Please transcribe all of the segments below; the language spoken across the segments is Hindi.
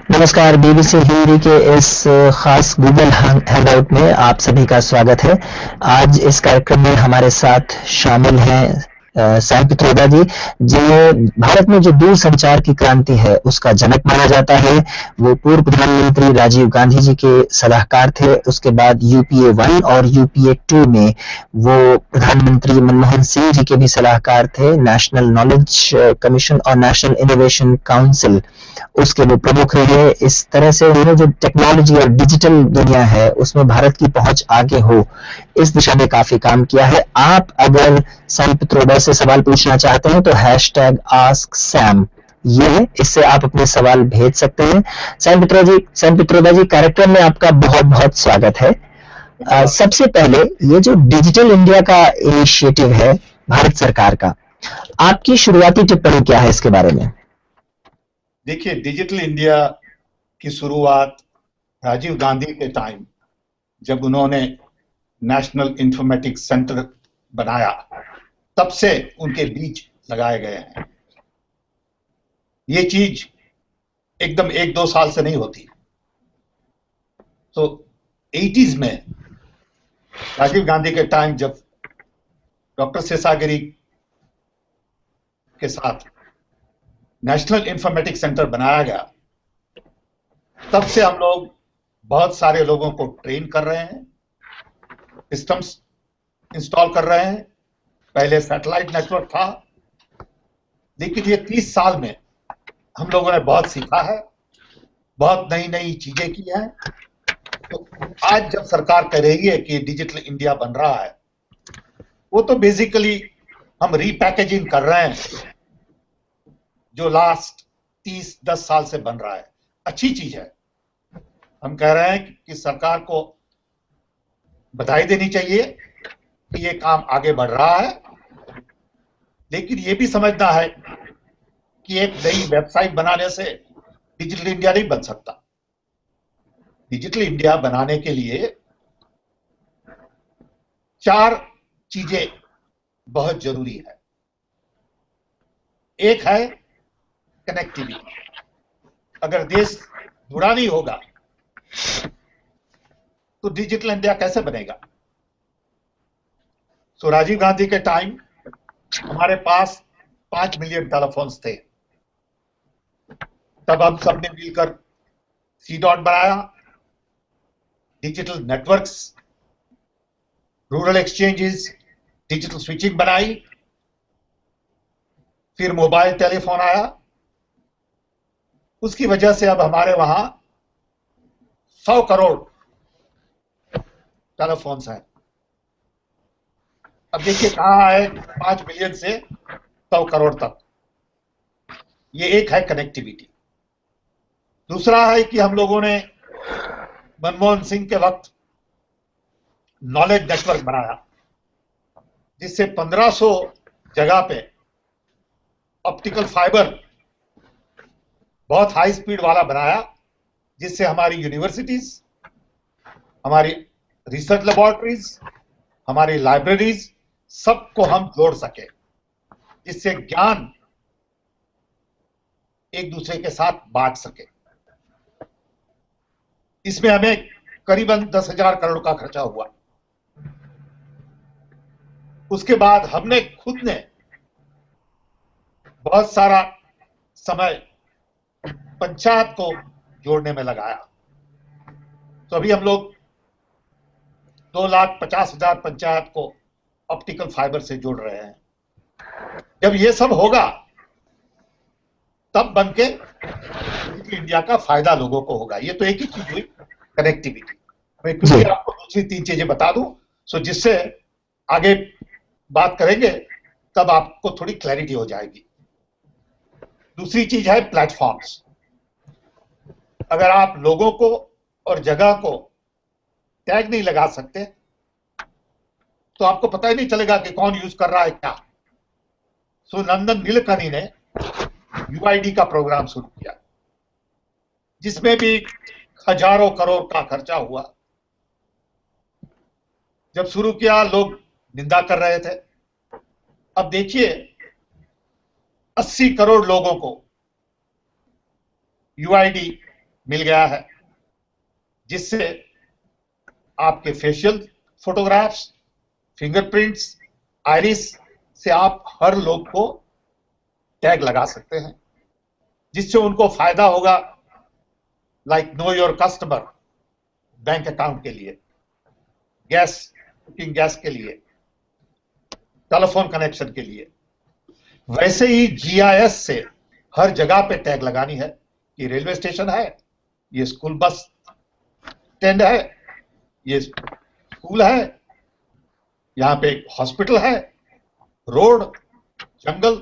नमस्कार। बीबीसी हिंदी के इस खास गूगल हैंगआउट में आप सभी का स्वागत है। आज इस कार्यक्रम में हमारे साथ शामिल हैं साई पित्रोदा जी, जिन्हें भारत में जो दूरसंचार की क्रांति है उसका जनक माना जाता है। वो पूर्व प्रधानमंत्री राजीव गांधी जी के सलाहकार थे। उसके बाद यूपीए 1 और यूपीए 2 में वो प्रधानमंत्री मनमोहन सिंह जी के भी सलाहकार थे। नेशनल नॉलेज कमीशन और नेशनल इनोवेशन काउंसिल उसके वो प्रमुख रहे। इस तरह से उन्होंने जो टेक्नोलॉजी और डिजिटल दुनिया है उसमें भारत की पहुंच आगे हो, इस दिशा में काफी काम किया है। आप अगर साई पित्रोदा से सवाल पूछना चाहते हैं तो हैशटैग आस्क सैम ये है, इससे आप अपने सवाल भेज सकते हैं। साई पित्रोदा जी, कार्यक्रम में आपका बहुत बहुत स्वागत है। सबसे पहले ये जो डिजिटल इंडिया का इनिशिएटिव है भारत सरकार का, आपकी शुरुआती टिप्पणी क्या है इसके बारे में? देखिए, डिजिटल इंडिया की शुरुआत राजीव गांधी के टाइम जब उन्होंने नेशनल इंफॉर्मेटिक्स सेंटर बनाया, तब से उनके बीज लगाए गए हैं। ये चीज एकदम 1-2 साल से नहीं होती। तो 80s में राजीव गांधी के टाइम जब डॉक्टर शेषागिरी के साथ नेशनल इंफॉर्मेटिक्स सेंटर बनाया गया, तब से हम लोग बहुत सारे लोगों को ट्रेन कर रहे हैं, सिस्टम्स इंस्टॉल कर रहे हैं। पहले सैटेलाइट नेटवर्क था, लेकिन ये 30 साल में हम लोगों ने बहुत सीखा है, बहुत नई नई चीजें की हैं। तो आज जब सरकार कह रही है कि डिजिटल इंडिया बन रहा है, वो तो बेसिकली हम रीपैकेजिंग कर रहे हैं जो लास्ट 30-10 साल से बन रहा है। अच्छी चीज है। हम कह रहे हैं कि सरकार को बधाई देनी चाहिए कि ये काम आगे बढ़ रहा है, लेकिन ये भी समझना है कि एक नई वेबसाइट बनाने से डिजिटल इंडिया नहीं बन सकता। डिजिटल इंडिया बनाने के लिए 4 चीजें बहुत जरूरी है। एक है कनेक्टिविटी। अगर देश जुड़ा नहीं होगा तो डिजिटल इंडिया कैसे बनेगा? तो राजीव गांधी के टाइम हमारे पास 5 मिलियन टेलीफोन्स थे। तब हम सबने मिलकर C.DOT बनाया, digital networks, rural exchanges, digital switching बनाई। फिर मोबाइल टेलीफोन आया। उसकी वजह से अब हमारे वहां 100 करोड़ टेलीफोन्स हैं। अब देखिए कहां है 5 मिलियन से 100 करोड़ तक। ये एक है कनेक्टिविटी। दूसरा है कि हम लोगों ने मनमोहन सिंह के वक्त नॉलेज नेटवर्क बनाया, जिससे 1500 जगह पे ऑप्टिकल फाइबर बहुत हाई स्पीड वाला बनाया, जिससे हमारी यूनिवर्सिटीज, हमारी रिसर्च लेबोरेटरीज, हमारी लाइब्रेरीज सबको हम जोड़ सके, जिससे ज्ञान एक दूसरे के साथ बांट सके। इसमें हमें करीबन 10,000 करोड़ का खर्चा हुआ। उसके बाद हमने खुद ने बहुत सारा समय पंचायत को जोड़ने में लगाया। तो अभी हम लोग 2,50,000 पंचायत को ऑप्टिकल फाइबर से जोड़ रहे हैं। जब ये सब होगा तब बनके डिजिटल इंडिया का फायदा लोगों को होगा। ये तो एक ही चीज हुई, कनेक्टिविटी। मैं क्योंकि आपको दूसरी 3 चीजें बता दूं, सो जिससे आगे बात करेंगे तब आपको थोड़ी क्लैरिटी हो जाएगी। दूसरी चीज है प्लेटफॉर्म्स। अगर आप लोगों को और जगह को टैग नहीं लगा सकते तो आपको पता ही नहीं चलेगा कि कौन यूज कर रहा है क्या। सो नंदन नीलेकनी ने यूआईडी का प्रोग्राम शुरू किया, जिसमें भी हजारों करोड़ का खर्चा हुआ। जब शुरू किया लोग निंदा कर रहे थे। अब देखिए 80 करोड़ लोगों को यूआईडी मिल गया है, जिससे आपके फेशियल फोटोग्राफ्स, फिंगरप्रिंट्स, आइरिस से आप हर लोग को टैग लगा सकते हैं, जिससे उनको फायदा होगा, like know your customer bank account के लिए, गैस कुकिंग गैस के लिए, टेलीफोन कनेक्शन के लिए। वैसे ही जीआईएस से हर जगह पे टैग लगानी है कि रेलवे स्टेशन है, ये स्कूल बस स्टैंड है, ये स्कूल है, यहाँ पे एक हॉस्पिटल है, रोड, जंगल,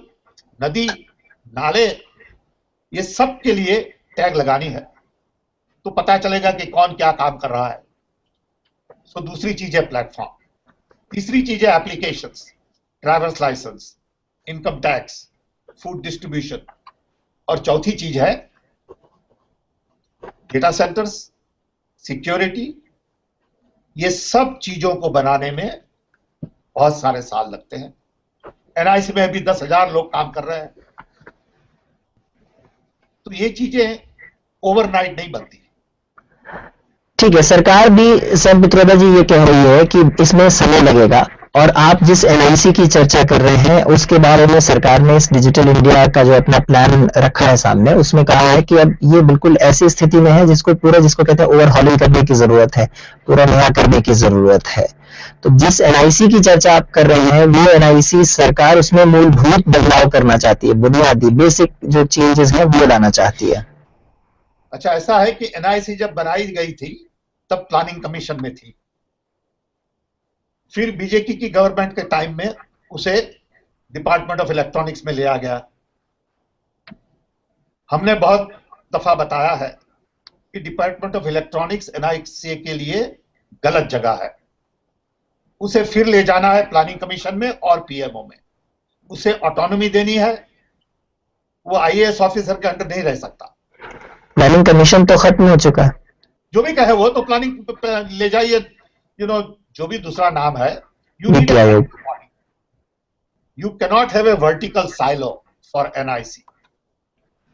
नदी, नाले, ये सब के लिए टैग लगानी है, तो पता चलेगा कि कौन क्या काम कर रहा है। सो दूसरी चीज है प्लेटफॉर्म, तीसरी चीज है applications, drivers licence, income tax, food distribution, और चौथी चीज है डेटा सेंटर्स, सिक्योरिटी। ये सब चीजों को बनाने में बहुत सारे साल लगते हैं। एनआईसी में अभी 10,000 लोग काम कर रहे हैं, तो ये चीजें ओवरनाइट नहीं बनती। ठीक है, सरकार भी सर पित्रोदा जी ये कह रही है कि इसमें समय लगेगा, और आप जिस एनआईसी की चर्चा कर रहे हैं उसके बारे में सरकार ने इस डिजिटल इंडिया का जो अपना प्लान रखा है सामने, उसमें कहा है कि अब ये बिल्कुल ऐसी स्थिति में है जिसको कहते हैं ओवरहॉलिंग करने की जरूरत है, पूरा नया करने की जरूरत है। तो जिस एनआईसी की चर्चा आप कर रहे हैं वो एनआईसी सरकार उसमें मूलभूत बदलाव करना चाहती है, बुनियादी बेसिक जो चेंजेस हैं वो लाना चाहती है। अच्छा, ऐसा है कि एनआईसी जब बनाई गई थी तब प्लानिंग कमीशन में थी, फिर बीजेपी की गवर्नमेंट के टाइम में उसे डिपार्टमेंट ऑफ इलेक्ट्रॉनिक्स में लिया गया। हमने बहुत दफा बताया है कि डिपार्टमेंट ऑफ इलेक्ट्रॉनिक्स एनआईसी के लिए गलत जगह है, उसे फिर ले जाना है प्लानिंग कमीशन में और पीएमओ में, उसे ऑटोनॉमी देनी है, वो आईएएस ऑफिसर के अंडर नहीं रह सकता। प्लानिंग कमीशन तो खत्म हो चुका है, जो भी कहे वो तो प्लानिंग ले जाइए, जो भी दूसरा नाम है, NITI Aayog. You cannot have a vertical silo for NIC,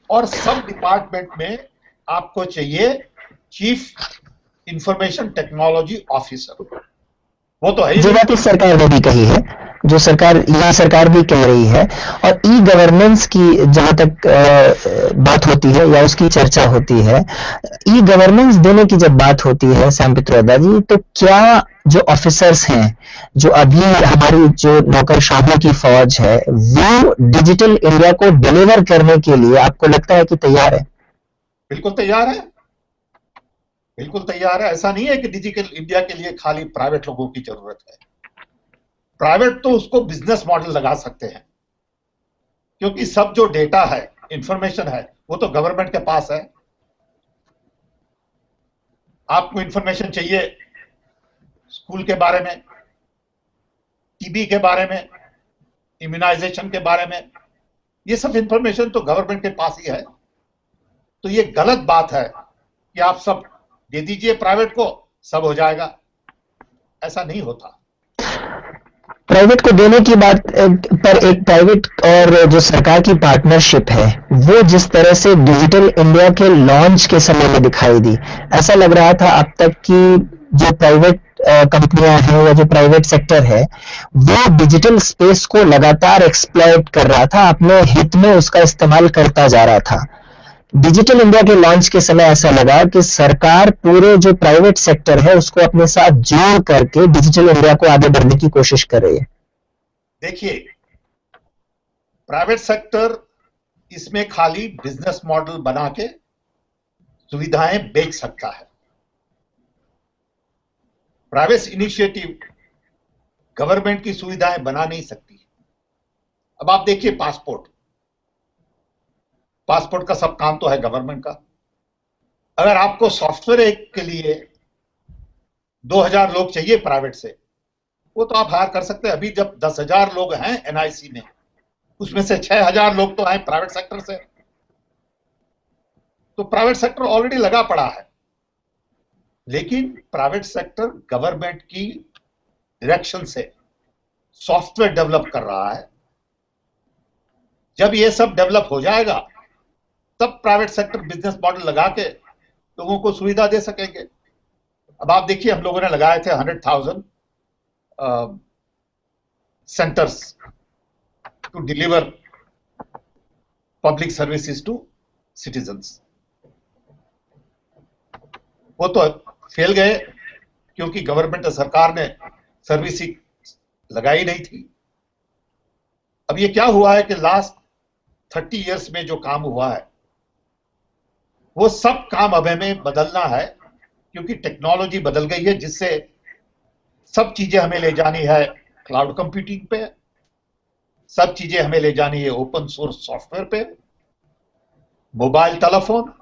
और सब डिपार्टमेंट में आपको चाहिए चीफ इंफॉर्मेशन टेक्नोलॉजी ऑफिसर, वो तो है जो बात इस सरकार ने भी कही है, जो यह सरकार भी कह रही है। और ई गवर्नेंस की जहां तक बात होती है या उसकी चर्चा होती है, ई गवर्नेंस देने की जब बात होती है सैम पित्रोदा जी, तो क्या जो ऑफिसर्स हैं, जो अभी हमारी जो नौकरशाहों की फौज है, वो डिजिटल इंडिया को डिलीवर करने के लिए आपको लगता है कि तैयार है? बिल्कुल तैयार है, बिल्कुल तैयार है। ऐसा नहीं है कि डिजिटल इंडिया के लिए खाली प्राइवेट लोगों की जरूरत है। प्राइवेट तो उसको बिजनेस मॉडल लगा सकते हैं, क्योंकि सब जो डेटा है, इंफॉर्मेशन है, वो तो गवर्नमेंट के पास है। आपको इंफॉर्मेशन चाहिए स्कूल के बारे में, टीबी के बारे में, इम्यूनाइजेशन के बारे में, ये सब इंफॉर्मेशन तो गवर्नमेंट के पास ही है। तो ये गलत बात है कि आप सब दे दीजिए प्राइवेट को, सब हो जाएगा, ऐसा नहीं होता। प्राइवेट को देने की बात पर एक प्राइवेट और जो सरकार की पार्टनरशिप है, वो जिस तरह से डिजिटल इंडिया के लॉन्च के समय में दिखाई दी, ऐसा लग रहा था अब तक कि जो प्राइवेट कंपनियां हैं या जो प्राइवेट सेक्टर है, वो डिजिटल स्पेस को लगातार एक्सप्लॉइट कर रहा था, अपने हित में उसका इस्तेमाल करता जा रहा था। डिजिटल इंडिया के लॉन्च के समय ऐसा लगा कि सरकार पूरे जो प्राइवेट सेक्टर है उसको अपने साथ जोड़ करके डिजिटल इंडिया को आगे बढ़ने की कोशिश कर रही है। देखिए, प्राइवेट सेक्टर इसमें खाली बिजनेस मॉडल बना के सुविधाएं बेच सकता है। प्राइवेट इनिशिएटिव गवर्नमेंट की सुविधाएं बना नहीं सकती। अब आप देखिए, पासपोर्ट का सब काम तो है गवर्नमेंट का। अगर आपको सॉफ्टवेयर एक के लिए 2,000 लोग चाहिए प्राइवेट से, वो तो आप हायर कर सकते हैं। अभी जब 10,000 लोग हैं एनआईसी में, उसमें से 6,000 लोग तो हैं प्राइवेट सेक्टर से, तो प्राइवेट सेक्टर ऑलरेडी लगा पड़ा है। लेकिन प्राइवेट सेक्टर गवर्नमेंट की डायरेक्शन से सॉफ्टवेयर डेवलप कर रहा है। जब ये सब डेवलप हो जाएगा, तब प्राइवेट सेक्टर बिजनेस मॉडल लगा के लोगों को सुविधा दे सकेंगे। अब आप देखिए, हम लोगों ने लगाए थे 100,000 centres to deliver public services to citizens. वो तो फेल गए क्योंकि गवर्नमेंट सरकार ने सर्विस लगाई नहीं थी। अब ये क्या हुआ है कि लास्ट 30 इयर्स में जो काम हुआ है वो सब काम अब हमें बदलना है, क्योंकि टेक्नोलॉजी बदल गई है, जिससे सब चीजें हमें ले जानी है क्लाउड कंप्यूटिंग पे, सब चीजें हमें ले जानी है ओपन सोर्स सॉफ्टवेयर पे, मोबाइल टेलीफोन,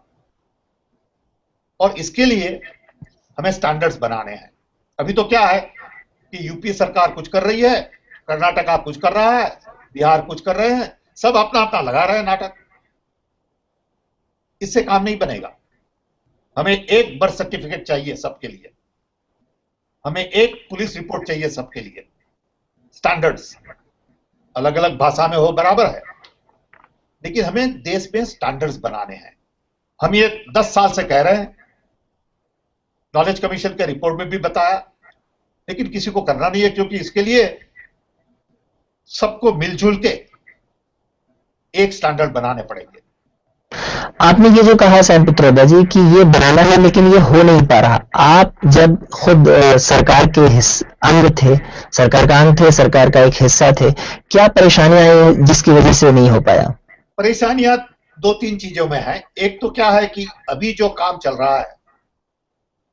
और इसके लिए हमें स्टैंडर्ड्स बनाने हैं। अभी तो क्या है कि यूपी सरकार कुछ कर रही है, कर्नाटका कुछ कर रहा है, बिहार कुछ कर रहे हैं, सब अपना अपना लगा रहे हैं नाटक। इससे काम नहीं बनेगा। हमें एक बर्थ सर्टिफिकेट चाहिए सबके लिए, हमें एक पुलिस रिपोर्ट चाहिए सबके लिए। स्टैंडर्ड्स अलग अलग भाषा में हो बराबर है, लेकिन हमें देश में स्टैंडर्ड्स बनाने हैं। हम ये 10 साल से कह रहे हैं, नॉलेज कमीशन के रिपोर्ट में भी बताया, लेकिन किसी को करना नहीं है, क्योंकि इसके लिए सबको मिलजुल के एक स्टैंडर्ड बनाने पड़ेंगे। आपने ये जो कहा सैम पित्रोदा जी कि ये बनाना है लेकिन ये हो नहीं पा रहा, आप जब खुद सरकार के अंग थे, सरकार का अंग थे, सरकार का एक हिस्सा थे, क्या परेशानियां आई जिसकी वजह से नहीं हो पाया? परेशानियां 2-3 चीजों में है। एक तो क्या है कि अभी जो काम चल रहा है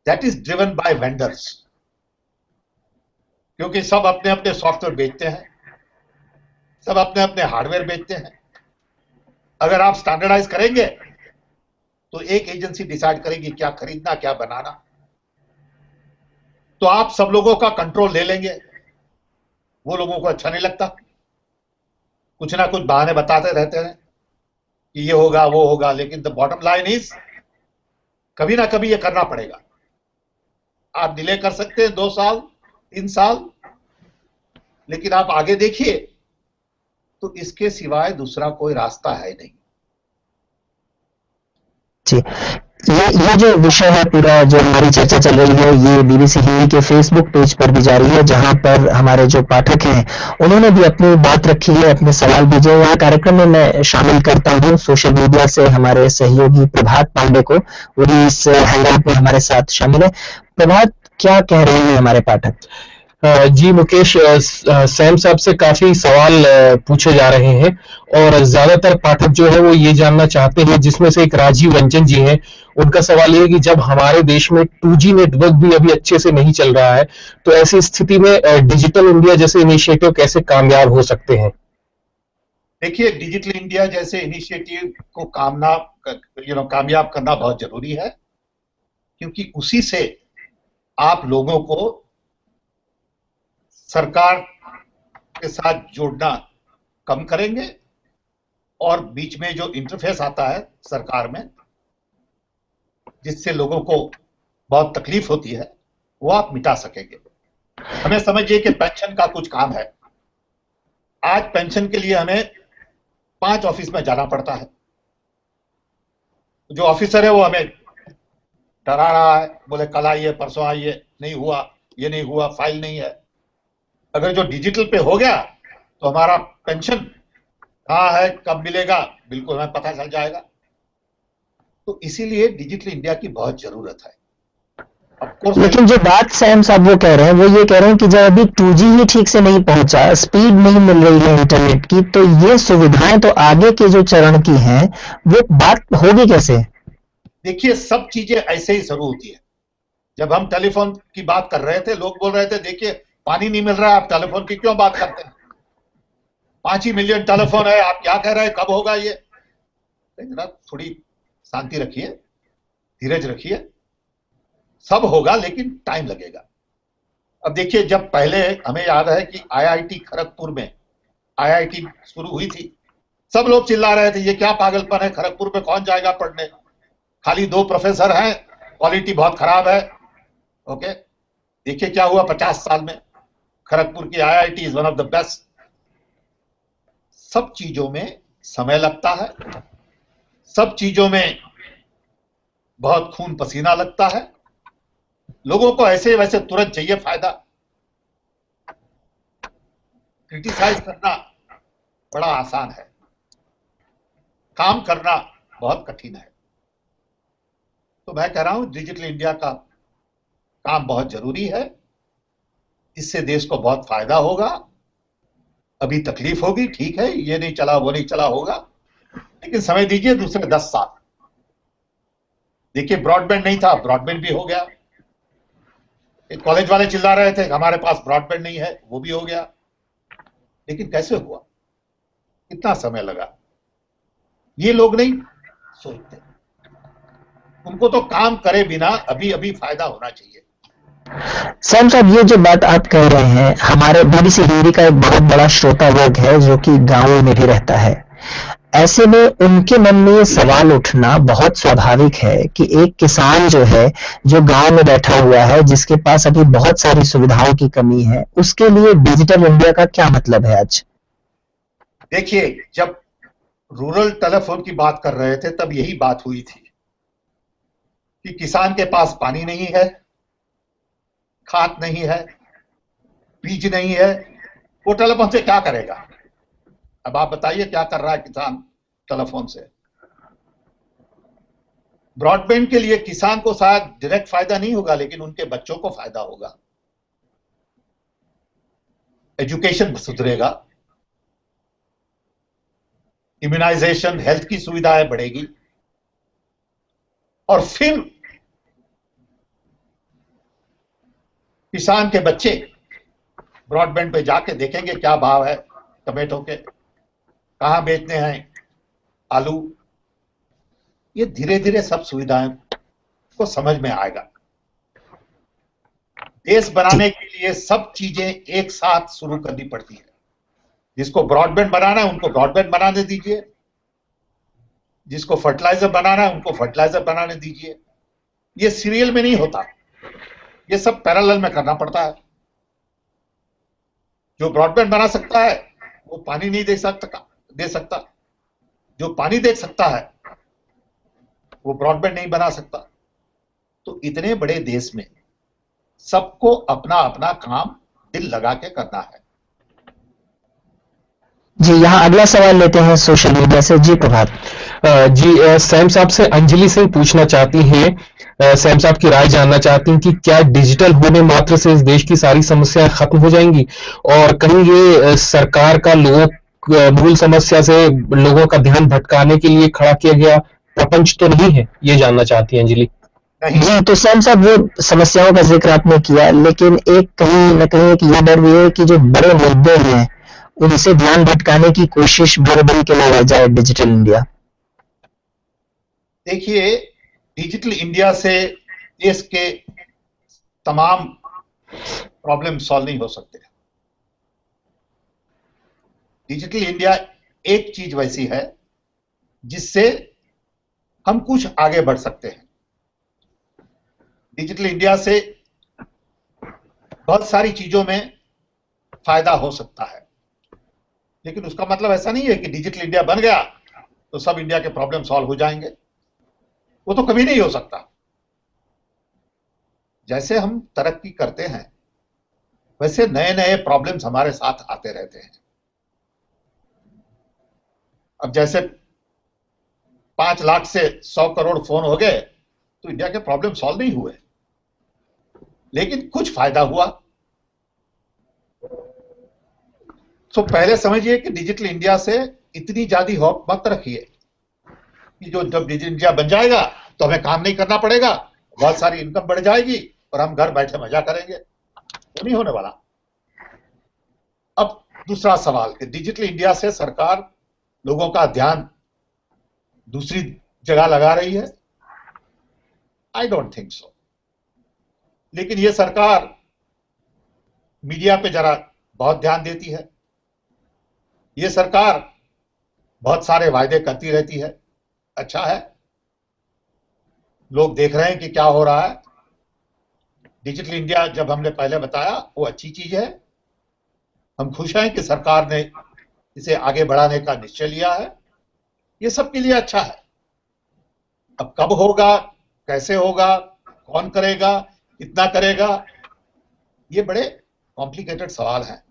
that is driven by vendors, क्योंकि सब अपने अपने सॉफ्टवेयर बेचते हैं, सब अपने अपने हार्डवेयर बेचते हैं। अगर आप स्टैंडर्डाइज करेंगे तो एक एजेंसी डिसाइड करेगी क्या खरीदना क्या बनाना, तो आप सब लोगों का कंट्रोल ले लेंगे। वो लोगों को अच्छा नहीं लगता, कुछ ना कुछ बहाने बताते रहते हैं कि ये होगा वो होगा, लेकिन द बॉटम लाइन इज कभी ना कभी ये करना पड़ेगा। आप डिले कर सकते हैं 2 साल 3 साल, लेकिन आप आगे देखिए तो इसके सिवाय दूसरा कोई रास्ता है नहीं। जी, ये जो विषय है पूरा, जो हमारी चर्चा चल रही है, ये बीबीसी हिंदी के फेसबुक पेज पर भी जारी है, जहां पर हमारे जो पाठक हैं उन्होंने भी अपनी बात रखी है, अपने सवाल भेजे। यहाँ कार्यक्रम में मैं शामिल करता हूँ सोशल मीडिया से हमारे सहयोगी प्रभात पांडे को, वो भी इस हैंगआउट में हमारे साथ शामिल है। प्रभात, क्या कह रहे हैं हमारे पाठक? जी मुकेश, सैम साहब से काफी सवाल पूछे जा रहे हैं और ज्यादातर पाठक जो है वो ये जानना चाहते हैं, जिसमें से एक राजीव रंजन जी हैं। उनका सवाल ये है कि जब हमारे देश में 2G नेटवर्क भी अभी अच्छे से नहीं चल रहा है, तो ऐसी स्थिति में डिजिटल इंडिया जैसे इनिशिएटिव कैसे कामयाब हो सकते हैं? देखिए, डिजिटल इंडिया जैसे इनिशिएटिव को कामयाब करना बहुत जरूरी है, क्योंकि उसी से आप लोगों को सरकार के साथ जोड़ना कम करेंगे, और बीच में जो इंटरफेस आता है सरकार में, जिससे लोगों को बहुत तकलीफ होती है, वो आप मिटा सकेंगे। हमें समझिए कि पेंशन का कुछ काम है। आज पेंशन के लिए हमें 5 ऑफिस में जाना पड़ता है। जो ऑफिसर है वो हमें डरा रहा है, बोले कल आइए परसों आइए, नहीं हुआ, ये नहीं हुआ, फाइल नहीं है। अगर जो डिजिटल पे हो गया तो हमारा पेंशन कहाँ है, कब मिलेगा, बिल्कुल हमें पता चल जाएगा। तो इसीलिए डिजिटल इंडिया की बहुत जरूरत है। लेकिन जो बात सैम साहब वो कह रहे हैं, वो ये कह रहे हैं कि जब अभी 2G ही ठीक से नहीं पहुंचा, स्पीड नहीं मिल रही है इंटरनेट की, तो ये सुविधाएं तो आगे के जो चरण की हैं वो बात होगी कैसे? देखिए, सब चीजें ऐसे ही शुरू होती है। जब हम टेलीफोन की बात कर रहे थे, लोग बोल रहे थे देखिए पानी नहीं मिल रहा है, आप टेलीफोन की क्यों बात करते हैं, 5 ही मिलियन टेलीफोन है, आप क्या कह रहे हैं, कब होगा ये? जरा थोड़ी शांति रखिए, धीरज रखिए, सब होगा लेकिन टाइम लगेगा। अब देखिए, जब पहले हमें याद है कि आईआईटी खड़गपुर में आईआईटी शुरू हुई थी, सब लोग चिल्ला रहे थे ये क्या पागलपन है, खड़गपुर में कौन जाएगा पढ़ने, खाली 2 प्रोफेसर हैं, क्वालिटी बहुत खराब है। ओके, देखिए क्या हुआ 50 साल में, खड़गपुर की IIT is one of the best. सब चीजों में समय लगता है, सब चीजों में बहुत खून पसीना लगता है। लोगों को ऐसे वैसे तुरंत चाहिए फायदा। क्रिटिसाइज करना बड़ा आसान है, काम करना बहुत कठिन है। तो मैं कह रहा हूं डिजिटल इंडिया का काम बहुत जरूरी है, इससे देश को बहुत फायदा होगा। अभी तकलीफ होगी, ठीक है, ये नहीं चला वो नहीं चला होगा, लेकिन समय दीजिए दूसरे 10 साल। देखिए ब्रॉडबैंड नहीं था, ब्रॉडबैंड भी हो गया। कॉलेज वाले चिल्ला रहे थे हमारे पास ब्रॉडबैंड नहीं है, वो भी हो गया। लेकिन कैसे हुआ, कितना समय लगा, ये लोग नहीं सोचते। उनको तो काम करे बिना अभी अभी फायदा होना चाहिए। सैम साहब, ये जो बात आप कह रहे हैं, हमारे बीबीसी हिंदी का एक बहुत बड़ा श्रोता वर्ग है जो कि गांवों में भी रहता है। ऐसे में उनके मन में ये सवाल उठना बहुत स्वाभाविक है कि एक किसान जो है, जो गांव में बैठा हुआ है, जिसके पास अभी बहुत सारी सुविधाओं की कमी है, उसके लिए डिजिटल इंडिया का क्या मतलब है आज? देखिए, जब रूरल टेलीफोन की बात कर रहे थे तब यही बात हुई थी कि किसान के पास पानी नहीं है, खाद नहीं है, बीज नहीं है, वो टेलीफोन से क्या करेगा? अब आप बताइए क्या कर रहा है किसान टेलीफोन से? ब्रॉडबैंड के लिए किसान को शायद डायरेक्ट फायदा नहीं होगा, लेकिन उनके बच्चों को फायदा होगा, एजुकेशन सुधरेगा, इम्यूनाइजेशन, हेल्थ की सुविधाएं बढ़ेगी, और फिर किसान के बच्चे ब्रॉडबैंड पे जाके देखेंगे क्या भाव है टमाटो के, कहां बेचने हैं आलू। ये धीरे धीरे सब सुविधाएं को समझ में आएगा। देश बनाने के लिए सब चीजें एक साथ शुरू करनी पड़ती है। जिसको ब्रॉडबैंड बनाना है उनको ब्रॉडबैंड बनाने दीजिए, जिसको फर्टिलाइजर बनाना है उनको फर्टिलाइजर बनाने दीजिए। ये सीरियल में नहीं होता, ये सब पैरेलल में करना पड़ता है। जो ब्रॉडबैंड बना सकता है वो पानी नहीं दे सकता, जो पानी दे सकता है वो ब्रॉडबैंड नहीं बना सकता। तो इतने बड़े देश में सबको अपना अपना काम दिल लगा के करना है। जी, यहाँ अगला सवाल लेते हैं सोशल मीडिया से। जी प्रभात। जी, सैम साहब से अंजलि सिंह पूछना चाहती हैं, सैम साहब की राय जानना चाहती हैं कि क्या डिजिटल होने मात्र से इस देश की सारी समस्याएं खत्म हो जाएंगी, और कहीं ये सरकार का मूल समस्या से लोगों का ध्यान भटकाने के लिए खड़ा किया गया प्रपंच तो नहीं है? ये जानना चाहती है अंजलि। जी, तो सैम साहब, वो समस्याओं का जिक्र आपने किया, लेकिन एक कहीं न कहीं एक ये डर भी है कि जो बड़े मुद्दे हैं उनसे ध्यान भटकाने की कोशिश बराबरी के लिए रह जाए डिजिटल इंडिया। देखिए, डिजिटल इंडिया से देश के तमाम प्रॉब्लम सॉल्व नहीं हो सकते। डिजिटल इंडिया एक चीज वैसी है जिससे हम कुछ आगे बढ़ सकते हैं। डिजिटल इंडिया से बहुत सारी चीजों में फायदा हो सकता है, लेकिन उसका मतलब ऐसा नहीं है कि डिजिटल इंडिया बन गया तो सब इंडिया के प्रॉब्लम सॉल्व हो जाएंगे। वो तो कभी नहीं हो सकता। जैसे हम तरक्की करते हैं वैसे नए नए प्रॉब्लम्स हमारे साथ आते रहते हैं। अब जैसे 5 लाख से 100 करोड़ फोन हो गए तो इंडिया के प्रॉब्लम सॉल्व नहीं हुए, लेकिन कुछ फायदा हुआ। तो पहले समझिए कि डिजिटल इंडिया से इतनी ज्यादा होप मत रखिए कि जब डिजिटल इंडिया बन जाएगा तो हमें काम नहीं करना पड़ेगा, बहुत सारी इनकम बढ़ जाएगी और हम घर बैठे मजा करेंगे। तो नहीं होने वाला। अब दूसरा सवाल कि डिजिटल इंडिया से सरकार लोगों का ध्यान दूसरी जगह लगा रही है। I don't think so. लेकिन ये सरकार मीडिया पे जरा बहुत ध्यान देती है। ये सरकार बहुत सारे वायदे करती रहती है। अच्छा है, लोग देख रहे हैं कि क्या हो रहा है। डिजिटल इंडिया जब हमने पहले बताया वो अच्छी चीज है। हम खुश हैं कि सरकार ने इसे आगे बढ़ाने का निश्चय लिया है। ये सबके लिए अच्छा है। अब कब होगा कैसे होगा, कौन करेगा, कितना करेगा, ये बड़े कॉम्प्लिकेटेड सवाल हैं।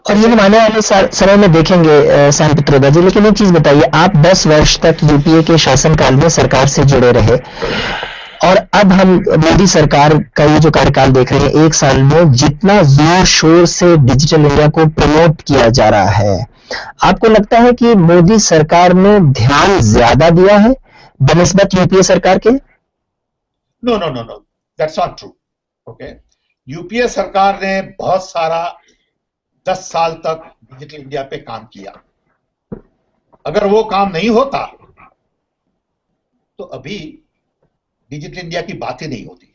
और ये हम आने वाले समय में देखेंगे सैम पित्रोदा जी। लेकिन एक चीज बताइए, आप 10 वर्ष तक यूपीए के शासनकाल में सरकार से जुड़े रहे, और अब हम मोदी सरकार का ये जो कार्यकाल देख रहे हैं, 1 साल में जितना जोर शोर से डिजिटल इंडिया को प्रमोट किया जा रहा है, आपको लगता है कि मोदी सरकार ने ध्यान ज्यादा दिया है बनिस्बत यूपीए सरकार के? No no no no, that's not true. Okay, UPA सरकार ने बहुत सारा 10 साल तक डिजिटल इंडिया पे काम किया। अगर वो काम नहीं होता तो अभी डिजिटल इंडिया की बात ही नहीं होती।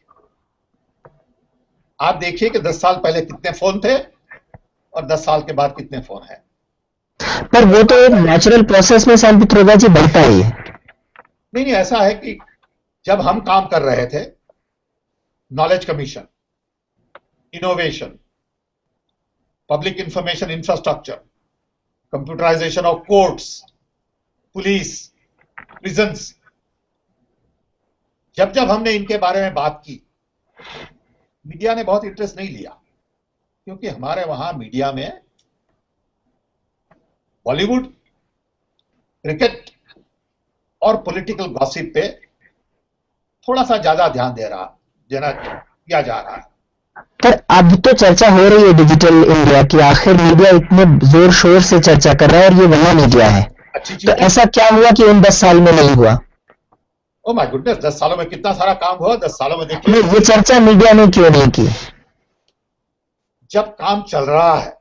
आप देखिए कि 10 साल पहले कितने फोन थे और 10 साल के बाद कितने फोन हैं। पर वो तो एक नेचुरल प्रोसेस में सैम पित्रोदा जी बढ़ता ही है। नहीं, ऐसा है कि जब हम काम कर रहे थे, knowledge commission, innovation, public information infrastructure, computerisation of courts, police, prisons, जब जब हमने इनके बारे में बात की, मीडिया ने बहुत इंटरेस्ट नहीं लिया, क्योंकि हमारे वहां मीडिया में बॉलीवुड, क्रिकेट और पॉलिटिकल गॉसिप पे थोड़ा सा ज्यादा ध्यान दिया जा रहा है। पर अब तो चर्चा हो रही है डिजिटल इंडिया की, आखिर मीडिया इतने जोर शोर से चर्चा कर रहा है और ये वहां मीडिया है। अच्छी चीज तो है। ऐसा क्या हुआ कि उन 10 साल में नहीं हुआ? ओ माय गुडनेस, 10 सालों में कितना सारा काम हुआ। 10 सालों में देखिए, ये चर्चा मीडिया ने क्यों नहीं की? जब काम चल रहा है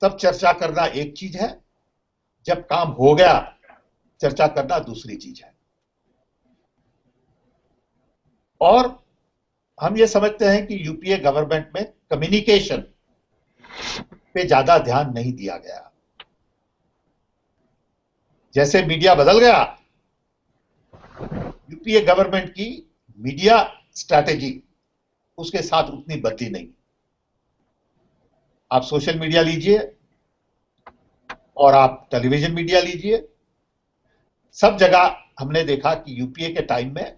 तब चर्चा करना एक चीज है, जब काम हो गया चर्चा करना दूसरी चीज है। और हम ये समझते हैं कि यूपीए गवर्नमेंट में कम्युनिकेशन पे ज्यादा ध्यान नहीं दिया गया। जैसे मीडिया बदल गया, यूपीए गवर्नमेंट की मीडिया स्ट्रैटेजी उसके साथ उतनी बदली नहीं। आप सोशल मीडिया लीजिए और आप टेलीविजन मीडिया लीजिए, सब जगह हमने देखा कि यूपीए के टाइम में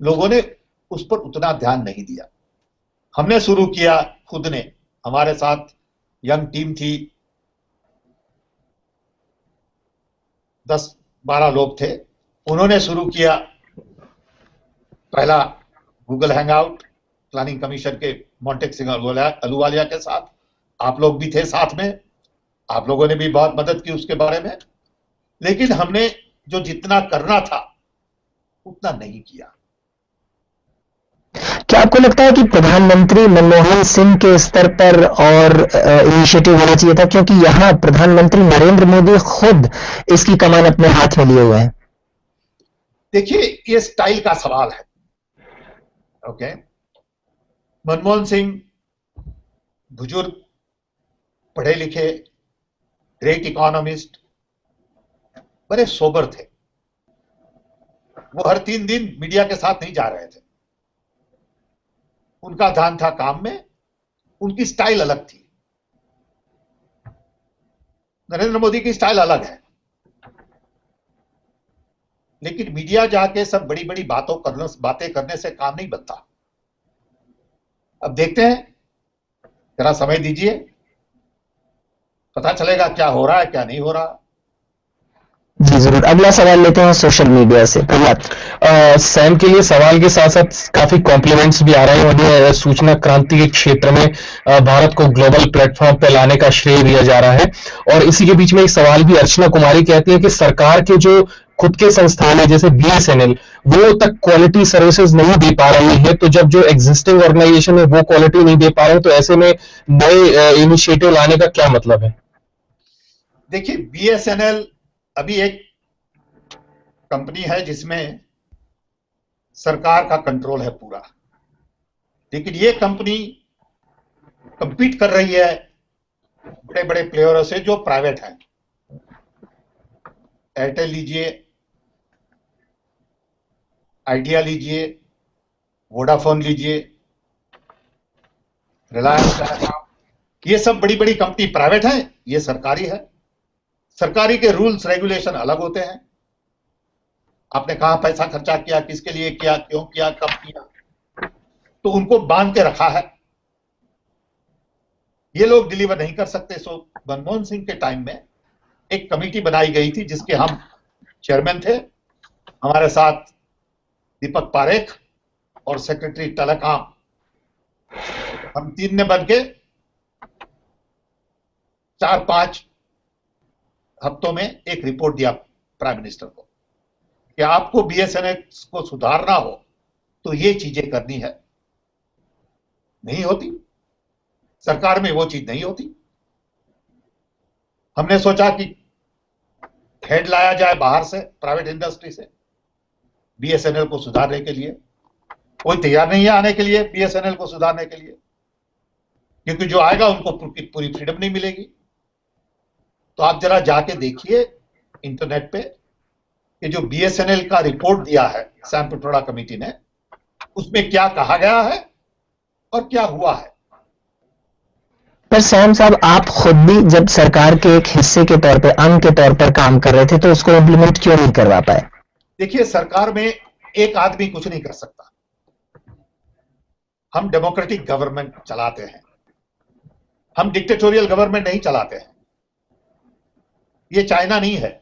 लोगों ने उस पर उतना ध्यान नहीं दिया। हमने शुरू किया खुद ने, हमारे साथ यंग टीम थी, 10-12 लोग थे, उन्होंने शुरू किया पहला गूगल हैंगआउट प्लानिंग कमीशन के मोंटेक सिंह अहलूवालिया के साथ। आप लोग भी थे साथ में, आप लोगों ने भी बहुत मदद की उसके बारे में, लेकिन हमने जो जितना करना था उतना नहीं किया। क्या आपको लगता है कि प्रधानमंत्री मनमोहन सिंह के स्तर पर और इनिशिएटिव होना चाहिए था, क्योंकि यहाँ प्रधानमंत्री नरेंद्र मोदी खुद इसकी कमान अपने हाथ में लिए हुए हैं? देखिए, ये स्टाइल का सवाल है। ओके, मनमोहन सिंह बुजुर्ग, पढ़े लिखे, ग्रेट इकोनॉमिस्ट, बड़े सोबर थे। वो हर 3 दिन मीडिया के साथ नहीं जा रहे थे, उनका ध्यान था काम में, उनकी स्टाइल अलग थी। नरेंद्र मोदी की स्टाइल अलग है, लेकिन मीडिया जाके सब बड़ी बड़ी बातें करने से काम नहीं बनता। अब देखते हैं, जरा समय दीजिए, पता चलेगा क्या हो रहा है क्या नहीं हो रहा। जी जरूर। अगला सवाल लेते हैं सोशल मीडिया से। प्रभात, सैम के लिए सवाल के साथ साथ काफी कॉम्प्लीमेंट्स भी आ रहे हैं। उन्हें सूचना क्रांति के क्षेत्र में भारत को ग्लोबल प्लेटफॉर्म पे लाने का श्रेय दिया जा रहा है। और इसी के बीच में एक सवाल भी अर्चना कुमारी कहती है कि सरकार के जो खुद के संस्थान है जैसे बीएसएनएल, वो तक क्वालिटी सर्विसेज नहीं दे पा रही है, तो जब जो एग्जिस्टिंग ऑर्गेनाइजेशन है वो क्वालिटी नहीं दे पा रहे हैं, तो ऐसे में नए इनिशिएटिव लाने का क्या मतलब है? देखिए, बीएसएनएल अभी एक कंपनी है जिसमें सरकार का कंट्रोल है पूरा, लेकिन ये कंपनी compete कर रही है बड़े बड़े प्लेयरों से जो प्राइवेट हैं। एयरटेल लीजिए, आइडिया लीजिए, वोडाफोन लीजिए, रिलायंस, ये सब बड़ी बड़ी कंपनी प्राइवेट हैं, ये सरकारी है। सरकारी के रूल्स रेगुलेशन अलग होते हैं। आपने कहाँ पैसा खर्चा किया, किसके लिए किया, क्यों किया, कब किया, तो उनको बांध के रखा है। ये लोग डिलीवर नहीं कर सकते। सो मनमोहन सिंह के टाइम में एक कमेटी बनाई गई थी जिसके हम चेयरमैन थे, हमारे साथ दीपक पारेख और सेक्रेटरी टेलीकॉम, हम तीन ने बन के 4-5 हफ्तों में एक रिपोर्ट दिया प्राइम मिनिस्टर को कि आपको बीएसएनएल को सुधारना हो तो ये चीजें करनी है। नहीं होती, सरकार में वो चीज नहीं होती। हमने सोचा कि हेड लाया जाए बाहर से, प्राइवेट इंडस्ट्री से, बीएसएनएल को सुधारने के लिए। कोई तैयार नहीं है आने के लिए बीएसएनएल को सुधारने के लिए, क्योंकि जो आएगा उनको पूरी फ्रीडम नहीं मिलेगी। तो आप जरा जाके देखिए इंटरनेट पे कि जो बीएसएनएल का रिपोर्ट दिया है सैम पित्रोड़ा कमेटी ने, उसमें क्या कहा गया है और क्या हुआ है। पर सैम साहब, आप खुद भी जब सरकार के एक हिस्से के तौर पे, अंग के तौर पर काम कर रहे थे, तो उसको इम्प्लीमेंट क्यों नहीं करवा पाए? देखिए, सरकार में एक आदमी कुछ नहीं कर सकता। हम डेमोक्रेटिक गवर्नमेंट चलाते हैं, हम डिक्टेटोरियल गवर्नमेंट नहीं चलाते हैं। ये चाइना नहीं है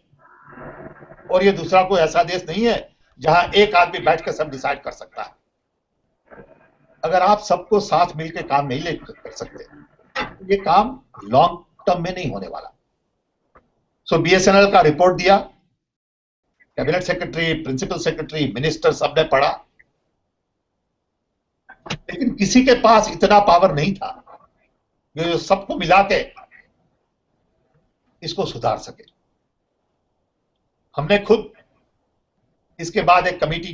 और ये दूसरा कोई ऐसा देश नहीं है जहां एक आदमी बैठ कर सब डिसाइड कर सकता है। अगर आप सबको साथ मिलकर काम नहीं ले कर सकते, ये काम लॉन्ग टर्म में नहीं होने वाला। सो बीएसएनएल का रिपोर्ट दिया, cabinet secretary, principal secretary, minister सबने पढ़ा, लेकिन किसी के पास इतना पावर नहीं था जो सबको मिला के इसको सुधार सके। हमने खुद इसके बाद एक कमेटी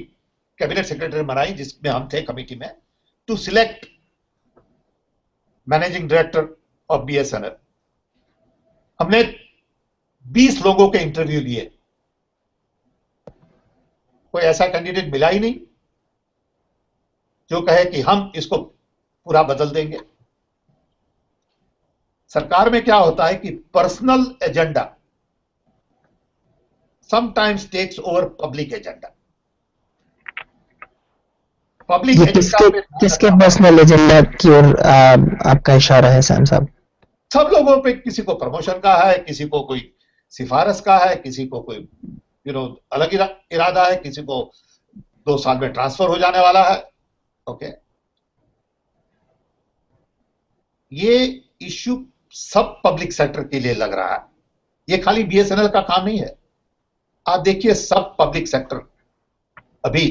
कैबिनेट सेक्रेटरी बनाई जिसमें हम थे कमेटी में, to select managing director of BSNL. हमने 20 लोगों के इंटरव्यू लिए, कोई ऐसा कैंडिडेट मिला ही नहीं जो कहे कि हम इसको पूरा बदल देंगे। सरकार में क्या होता है कि personal agenda sometimes takes over public agenda. Public किसके पर्सनल एजेंडा की ओर आपका इशारा है सैम साहब? सब लोगों पे, किसी को प्रमोशन का है, किसी को कोई सिफारिश का है, किसी को कोई अलग इरादा है, किसी को 2 साल में ट्रांसफर हो जाने वाला है। ओके, ये इश्यू सब पब्लिक सेक्टर के लिए लग रहा है। ये खाली बीएसएनएल का काम नहीं है। आप देखिए, सब पब्लिक सेक्टर अभी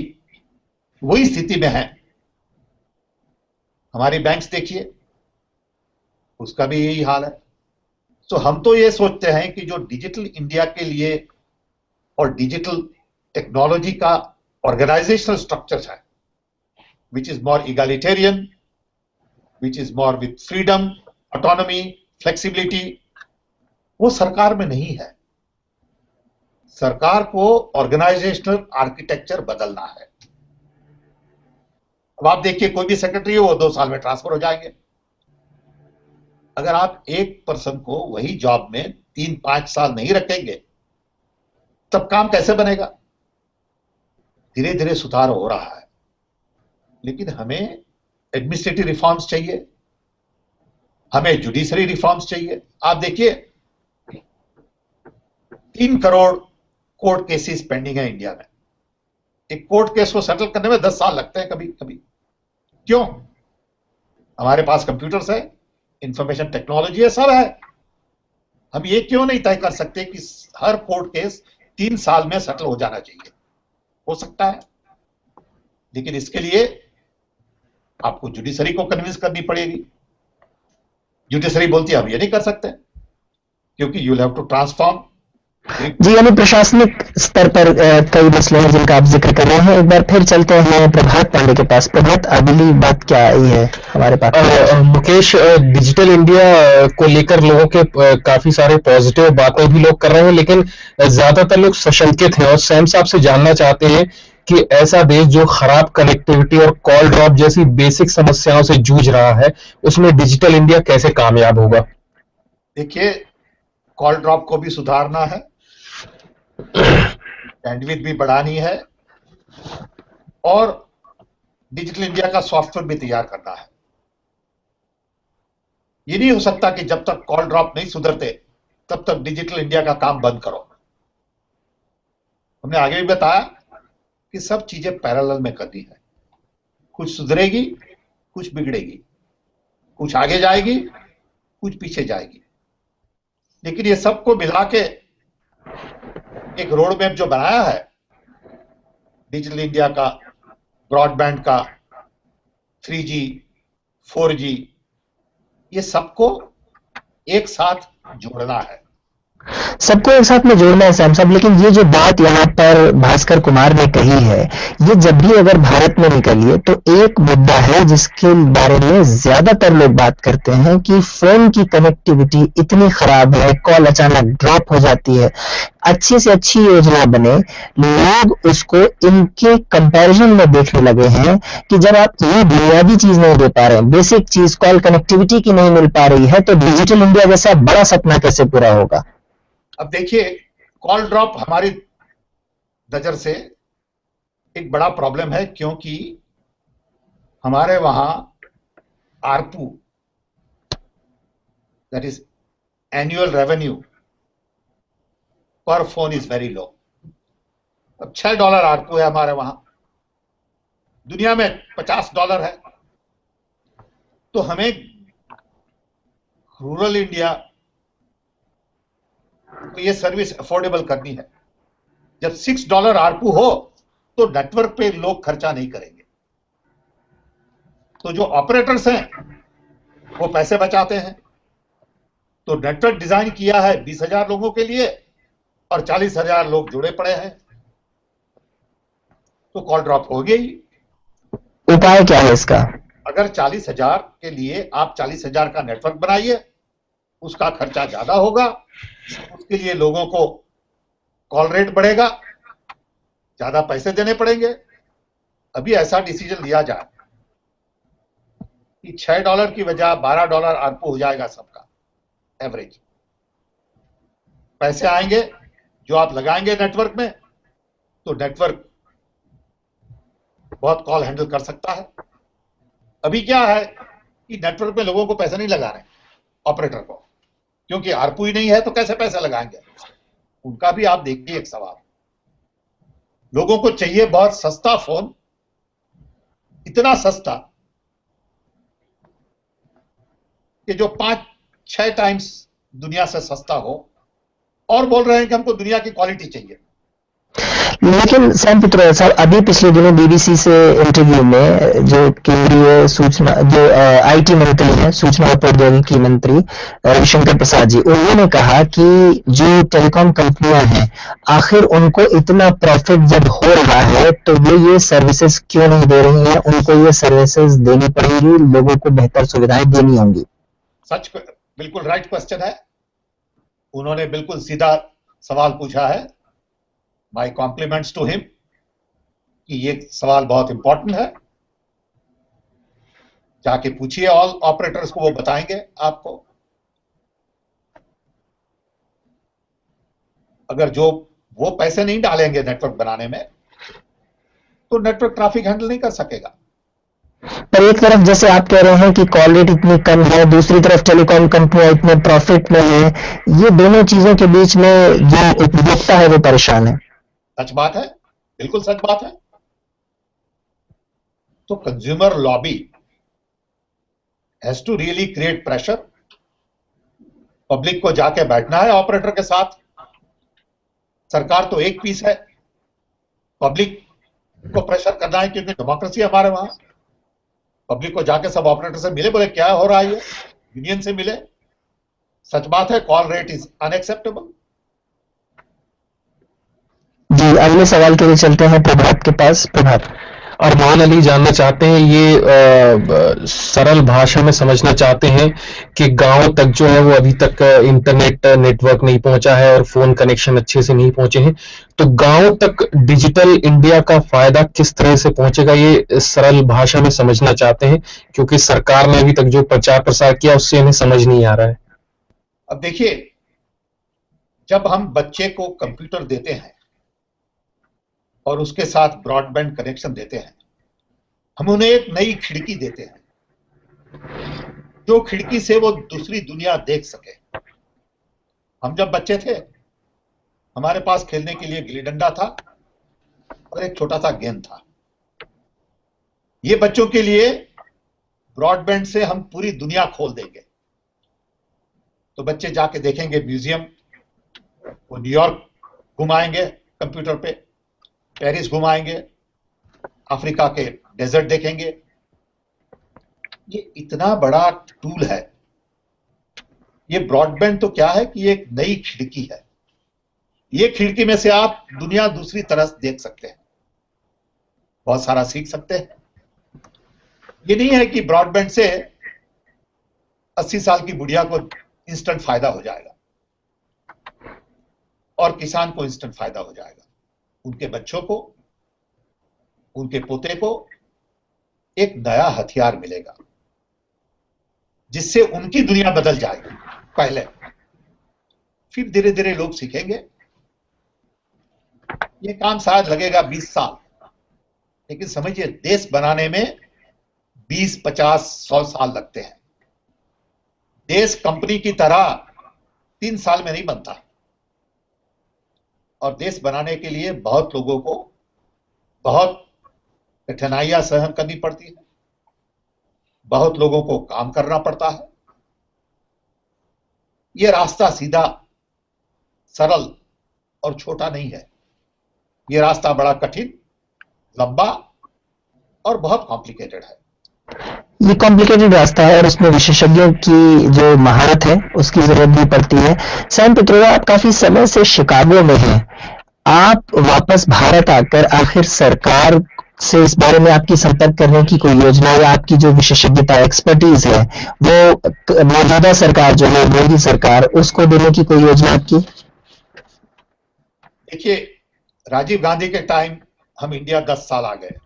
वही स्थिति में है। हमारी बैंक्स देखिए, उसका भी यही हाल है। तो हम तो ये सोचते हैं कि जो डिजिटल इंडिया के लिए और डिजिटल टेक्नोलॉजी का ऑर्गेनाइजेशनल स्ट्रक्चर है, which is more egalitarian, which is more with freedom, autonomy, flexibility, वो सरकार में नहीं है। सरकार को ऑर्गेनाइजेशनल आर्किटेक्चर बदलना है। अब आप देखिए, कोई भी सेक्रेटरी हो, वो 2 साल में ट्रांसफर हो जाएंगे। अगर आप एक पर्सन को वही जॉब में 3-5 साल नहीं रखेंगे, तब काम कैसे बनेगा? धीरे धीरे सुधार हो रहा है, लेकिन हमें एडमिनिस्ट्रेटिव रिफॉर्म्स चाहिए, हमें जुडिशरी रिफॉर्म्स चाहिए। आप देखिए, 3 करोड़ कोर्ट केसेस पेंडिंग है इंडिया में। एक कोर्ट केस को सेटल करने में 10 साल लगते हैं कभी कभी। क्यों? हमारे पास कंप्यूटर्स है, इंफॉर्मेशन टेक्नोलॉजी है, सब है। हम ये क्यों नहीं तय कर सकते कि हर कोर्ट केस 3 साल में सेटल हो जाना चाहिए? हो सकता है, लेकिन इसके लिए आपको जुडिशरी को कन्विंस करनी पड़ेगी। जुडिशरी बोलती है हम ये नहीं कर सकते, क्योंकि you will have to transform. जी, यानी प्रशासनिक स्तर पर कई मसले हैं जिनका आप जिक्र कर रहे हैं। एक बार फिर चलते हैं प्रभात पांडे के पास। प्रभात, अगली बात क्या आई है हमारे पास? मुकेश, डिजिटल इंडिया को लेकर लोगों के काफी सारे पॉजिटिव बातें भी लोग कर रहे हैं, लेकिन ज्यादातर लोग सशंकित हैं और सैम साहब से जानना चाहते हैं कि ऐसा देश जो खराब कनेक्टिविटी और कॉल ड्रॉप जैसी बेसिक समस्याओं से जूझ रहा है, उसमें डिजिटल इंडिया कैसे कामयाब होगा? देखिए, कॉल ड्रॉप को भी सुधारना है, बैंडविड्थ भी बढ़ानी है और डिजिटल इंडिया का सॉफ्टवेयर भी तैयार करना है। ये नहीं हो सकता कि जब तक कॉल ड्रॉप नहीं सुधरते तब तक डिजिटल इंडिया का काम बंद करो। हमने आगे भी बताया कि सब चीजें पैरेलल में करनी है, कुछ सुधरेगी, कुछ बिगड़ेगी, कुछ आगे जाएगी, कुछ पीछे जाएगी, लेकिन ये सबको मिला के एक रोड मैप जो बनाया है डिजिटल इंडिया का, ब्रॉडबैंड का, 3G, 4G, ये सबको एक साथ जोड़ना है। सबको एक साथ में जोड़ना है सैम साहब, लेकिन ये जो बात यहाँ पर भास्कर कुमार ने कही है, ये जब भी अगर भारत में निकली तो एक मुद्दा है जिसके बारे में ज्यादातर लोग बात करते हैं कि फोन की कनेक्टिविटी इतनी खराब है, कॉल अचानक ड्रॉप हो जाती है। अच्छी से अच्छी योजना बने, लोग उसको इनके कंपैरिजन में देखने लगे हैं कि जब आप ये बुनियादी चीज नहीं दे पा रहे हैं, बेसिक चीज कॉल कनेक्टिविटी की नहीं मिल पा रही है, तो डिजिटल इंडिया जैसा बड़ा सपना कैसे पूरा होगा? अब देखिए, कॉल ड्रॉप हमारी नजर से एक बड़ा प्रॉब्लम है, क्योंकि हमारे वहां ARPU, that is annual revenue पर फोन इज वेरी लो। अब $6 आरपू है हमारे वहां, दुनिया में $50 है। तो हमें रूरल इंडिया तो ये सर्विस अफोर्डेबल करनी है। जब $6 आरपू हो तो नेटवर्क पे लोग खर्चा नहीं करेंगे, तो जो ऑपरेटर्स हैं वो पैसे बचाते हैं। तो नेटवर्क डिजाइन किया है 20,000 लोगों के लिए और 40,000 लोग जुड़े पड़े हैं, तो कॉल ड्रॉप हो गई। उपाय क्या है इसका? अगर 40,000 के लिए आप 40,000 का नेटवर्क बनाइए, उसका खर्चा ज्यादा होगा, उसके लिए लोगों को कॉल रेट बढ़ेगा, ज्यादा पैसे देने पड़ेंगे। अभी ऐसा डिसीजन लिया जाए कि $6 की वजह $12 आरपू हो जाएगा सबका एवरेज। पैसे आएंगे जो आप लगाएंगे नेटवर्क में, तो नेटवर्क बहुत कॉल हैंडल कर सकता है। अभी क्या है कि नेटवर्क में लोगों को पैसे नहीं लगा रहे, ऑपरेटर को, क्योंकि आरपू ही नहीं है तो कैसे पैसे लगाएंगे। उनका भी आप देखिए एक सवाल, लोगों को चाहिए बहुत सस्ता फोन, इतना सस्ता कि जो 5-6 टाइम्स दुनिया से सस्ता हो, और बोल रहे हैं कि हमको दुनिया की क्वालिटी चाहिए। लेकिन सैम पित्रोदा साहब, अभी पिछले दिनों बीबीसी से इंटरव्यू में जो केंद्रीय सूचना, जो आईटी मंत्री हैं, सूचना और प्रौद्योगिकी मंत्री रविशंकर प्रसाद जी, उन्होंने कहा कि जो टेलीकॉम कंपनियां हैं, आखिर उनको इतना प्रॉफिट जब हो रहा है तो ये सर्विसेज क्यों नहीं दे रही हैं? उनको ये सर्विसेज देनी पड़ेगी, लोगों को बेहतर सुविधाएं देनी होंगी। सच, बिल्कुल राइट क्वेश्चन है। उन्होंने बिल्कुल सीधा सवाल पूछा है। माय कॉम्प्लीमेंट्स टू हिम कि ये सवाल बहुत इंपॉर्टेंट है। जाके पूछिए ऑल ऑपरेटर्स को, वो बताएंगे आपको। अगर जो वो पैसे नहीं डालेंगे नेटवर्क बनाने में, तो नेटवर्क ट्रैफिक हैंडल नहीं कर सकेगा। पर एक तरफ जैसे आप कह रहे हैं कि कॉल रेट इतनी कम है, दूसरी तरफ टेलीकॉम कंपनियां इतने प्रॉफिट में है, ये दोनों चीजों के बीच में जो उपभोक्ता है वो परेशान है। सच बात है, बिल्कुल सच बात है। तो consumer lobby has to really create pressure. Public को जाके बैठना है ऑपरेटर के साथ। सरकार तो एक पीस है, पब्लिक को प्रेशर करना है, क्योंकि डेमोक्रेसी हमारे वहां। पब्लिक को जाके सब ऑपरेटर से मिले, बोले क्या हो रहा है, यूनियन से मिले। सच बात है, कॉल रेट इज अनएक्सेप्टेबल। जी, अगले सवाल के लिए चलते हैं प्रभात के पास। प्रभात। अरमान अली जानना चाहते हैं, ये सरल भाषा में समझना चाहते हैं कि गांव तक जो है वो अभी तक इंटरनेट नेटवर्क नहीं पहुंचा है और फोन कनेक्शन अच्छे से नहीं पहुंचे हैं, तो गांव तक डिजिटल इंडिया का फायदा किस तरह से पहुंचेगा, ये सरल भाषा में समझना चाहते हैं, क्योंकि सरकार ने अभी तक जो प्रचार प्रसार किया उससे इन्हें समझ नहीं आ रहा है। अब देखिए, जब हम बच्चे को कंप्यूटर देते हैं और उसके साथ ब्रॉडबैंड कनेक्शन देते हैं, हम उन्हें एक नई खिड़की देते हैं, जो खिड़की से वो दूसरी दुनिया देख सके। हम जब बच्चे थे, हमारे पास खेलने के लिए गिल्ली डंडा था और एक छोटा सा गेंद था। ये बच्चों के लिए ब्रॉडबैंड से हम पूरी दुनिया खोल देंगे। तो बच्चे जाके देखेंगे म्यूजियम, वो न्यूयॉर्क घुमाएंगे कंप्यूटर पे, पेरिस घुमाएंगे, अफ्रीका के डेजर्ट देखेंगे। ये इतना बड़ा टूल है। ये ब्रॉडबैंड तो क्या है कि ये एक नई खिड़की है। ये खिड़की में से आप दुनिया दूसरी तरफ देख सकते हैं, बहुत सारा सीख सकते हैं। ये नहीं है कि ब्रॉडबैंड से 80 साल की बुढ़िया को इंस्टेंट फायदा हो जाएगा और किसान को इंस्टेंट फायदा हो जाएगा। उनके बच्चों को, उनके पोते को एक नया हथियार मिलेगा जिससे उनकी दुनिया बदल जाएगी पहले, फिर धीरे धीरे लोग सीखेंगे। ये काम शायद लगेगा 20 साल, लेकिन समझिए देश बनाने में 20, 50, 100 साल लगते हैं। देश कंपनी की तरह 3 साल में नहीं बनता, और देश बनाने के लिए बहुत लोगों को बहुत कठिनाइयां सहन करनी पड़ती है, बहुत लोगों को काम करना पड़ता है। यह रास्ता सीधा, सरल और छोटा नहीं है। यह रास्ता बड़ा कठिन, लंबा और बहुत कॉम्प्लिकेटेड है। ये कॉम्प्लिकेटेड रास्ता है और उसमें विशेषज्ञों की जो महारत है उसकी जरूरत भी पड़ती है। सैम पित्रोदा, आप काफी समय से शिकागो में हैं। आप वापस भारत आकर आखिर सरकार से इस बारे में आपकी संपर्क करने की कोई योजना या आपकी जो विशेषज्ञता एक्सपर्टीज है वो मौजूदा सरकार जो है मोदी सरकार, उसको देने की कोई योजना आपकी? देखिए, राजीव गांधी के टाइम हम इंडिया 10 साल आ गए।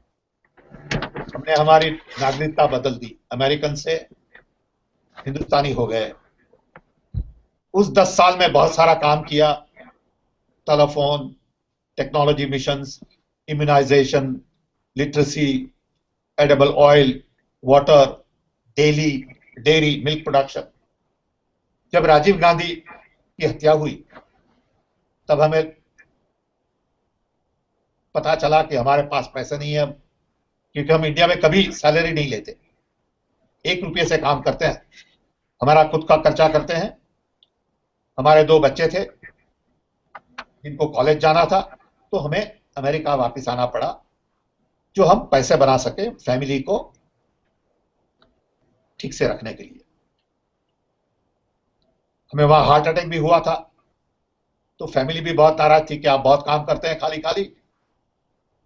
हमने हमारी नागरिकता बदल दी, अमेरिकन से हिंदुस्तानी हो गए। उस 10 साल में बहुत सारा काम किया, telephone, technology missions, immunisation, literacy, edible oil, water, dairy, milk production. जब राजीव गांधी की हत्या हुई तब हमें पता चला कि हमारे पास पैसे नहीं है, क्योंकि हम इंडिया में कभी सैलरी नहीं लेते, 1 रुपये से काम करते हैं, हमारा खुद का खर्चा करते हैं। हमारे 2 बच्चे थे जिनको कॉलेज जाना था, तो हमें अमेरिका वापस आना पड़ा जो हम पैसे बना सके फैमिली को ठीक से रखने के लिए। हमें वहां हार्ट अटैक भी हुआ था, तो फैमिली भी बहुत नाराज थी कि आप बहुत काम करते हैं खाली खाली,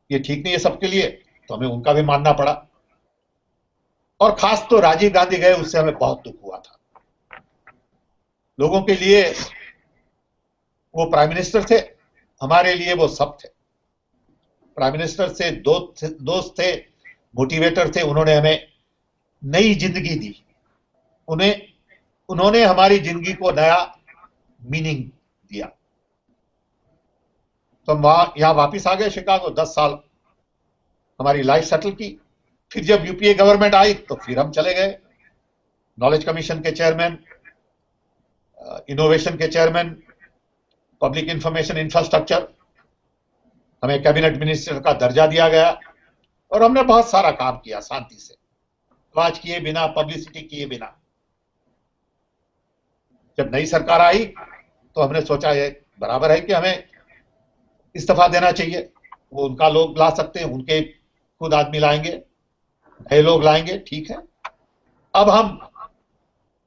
ये ठीक नहीं है सबके लिए, तो हमें उनका भी मानना पड़ा। और खास तो राजीव गांधी गए, उससे हमें बहुत दुख हुआ था। लोगों के लिए वो प्राइम मिनिस्टर थे, हमारे लिए वो सब थे। प्राइम मिनिस्टर से दोस्त थे, मोटिवेटर थे, उन्होंने हमें नई जिंदगी दी, उन्होंने हमारी जिंदगी को नया मीनिंग दिया। तो हम यहां वापिस आ गए शिकागो, 10 साल हमारी लाइफ सेटल की। फिर जब यूपीए गवर्नमेंट आई तो फिर हम चले गए, नॉलेज कमीशन के चेयरमैन, इनोवेशन के चेयरमैन, पब्लिक इंफॉर्मेशन इंफ्रास्ट्रक्चर, हमें कैबिनेट मिनिस्टर का दर्जा दिया गया और हमने बहुत सारा काम किया शांति से, आवाज किए बिना, पब्लिसिटी किए बिना। जब नई सरकार आई तो हमने सोचा ये बराबर है कि हमें इस्तीफा देना चाहिए। वो उनका लोग ला सकते हैं, उनके खुद आदमी लाएंगे, नए लोग लाएंगे, ठीक है। अब हम